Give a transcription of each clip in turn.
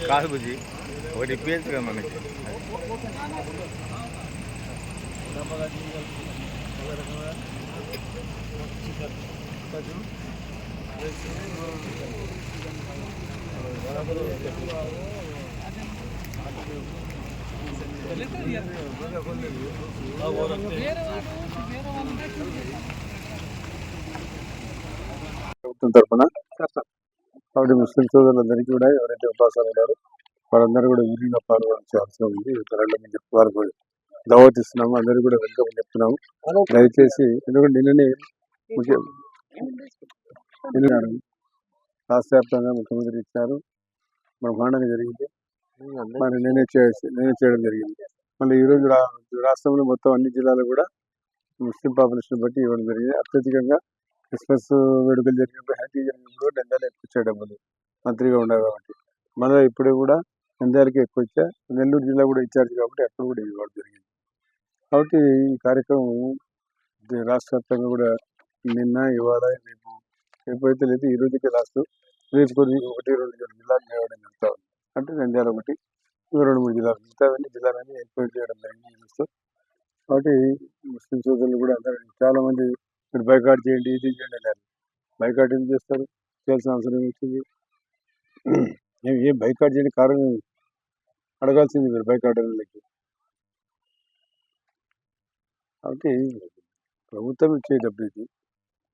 కాదు బుజ్జి ఒకటి ఇప్పించు కదా మనకి తరఫున కాబట్టి ముస్లిం సోదరులందరికీ కూడా ఎవరైతే ఉపాసాలు ఉన్నారో వాళ్ళందరూ కూడా విరిగా పాల్గొనాల్సిన అవసరం ఉంది. వారు దావత్ ఇస్తున్నాము, అందరూ కూడా వెల్కమ్ చెప్తున్నాము. దయచేసి ఎందుకంటే నిన్ననే రాష్ట్ర వ్యాప్తంగా ముఖ్యమంత్రి ఇచ్చారు, బ్రహ్మాండంగా జరిగింది. మరి నేనే చేయడం జరిగింది. మళ్ళీ ఈరోజు రాష్ట్రంలో మొత్తం అన్ని జిల్లాలు కూడా ముస్లిం పాపులేషన్ బట్టి ఇవ్వడం జరిగింది. అత్యధికంగా క్రిస్మస్ వేడుకలు జరిగినప్పుడు హ్యాపీ జరిగినప్పుడు నంద్యాల ఎక్కువ చేయడం ఉంది, మంత్రిగా ఉండవు కాబట్టి. మళ్ళీ ఇప్పుడు కూడా నంద్యాలకి ఎక్కువ ఇచ్చా, నెల్లూరు జిల్లా కూడా ఇచ్చారు కాబట్టి అక్కడ కూడా ఇవ్వడం జరిగింది. కాబట్టి ఈ కార్యక్రమం రాష్ట్ర వ్యాప్తంగా కూడా నిన్న ఇవాళ రేపు అయితే లేదు, ఈ రోజుకి లాస్ట్, రేపు కొన్ని 1-2 జిల్లాలు చేయడం జరుగుతూ ఉంది. అంటే నంద్యాల ఒకటి, 2-3 జిల్లాలు, మిగతావన్నీ జిల్లాలన్నీ ఎక్కువ చేయడం జరిగింది. కాబట్టి ముస్లిం సోదరులు కూడా అందరూ చాలా మంది మీరు బైకాట్ చేయండి, ఇది చేయండి అన్నారు. బైకాట్ ఏం చేస్తారు, చేయాల్సిన అవసరం ఏమొచ్చింది? ఏం బైకాట్ చేయని కారణం అడగాల్సింది మీరు బైకాట్ వాళ్ళకి. కాబట్టి ప్రభుత్వం ఇచ్చే డబ్బు ఇది,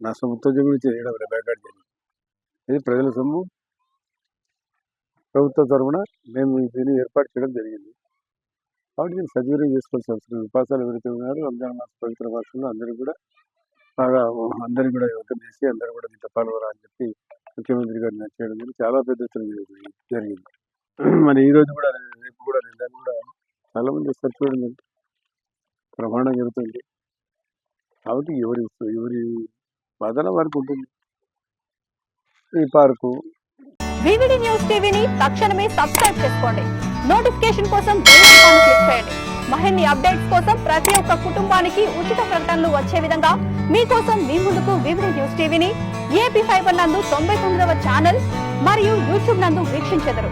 నా సొంత జమ్ము చేయడం బైకాట్ చేయడం, ఇది ప్రజల సొమ్ము. ప్రభుత్వం తరఫున మేము దీన్ని ఏర్పాటు చేయడం జరిగింది. కాబట్టి దీన్ని సద్వినియోగం చేసుకోవాల్సిన అవసరం. ఉపాసాలు ఎవరైతే ఉన్నారో రంజాన్ మాస పవిత్ర మాసంలో అందరూ కూడా బాగా అందరూ కూడా వెల్కమ్ చేసి అందరూ కూడా దీంట్లో పాల్గొనాలని చెప్పి ముఖ్యమంత్రి గారు చేయడం జరిగింది. చాలా పెద్ద ఎత్తున జరిగింది. మరి ఈ రోజు కూడా రేపు కూడా నిన్న కూడా చాలా మంది వస్తారు చూడండి, ప్రమాణం జరుగుతుంది. కాబట్టి ఎవరి బాధన వారికి ఉంటుంది. ఈ పార్కు వివిడి న్యూస్ టీవీని తక్షణమే సబ్స్క్రైబ్ చేసుకోండి. నోటిఫికేషన్ కోసం బెల్ ఐకాన్ క్లిక్ చేయండి. మరిన్ని అప్డేట్స్ కోసం ప్రతి ఒక్క కుటుంబానికి ఉచిత ప్రకటనలు వచ్చే విధంగా మీకోసం మీ ముందుకు వివిడి న్యూస్ టీవీని ఏపీ ఫైబర్ నందు 99వ ఛానల్ మరియు యూట్యూబ్ నందు వీక్షించెదరు.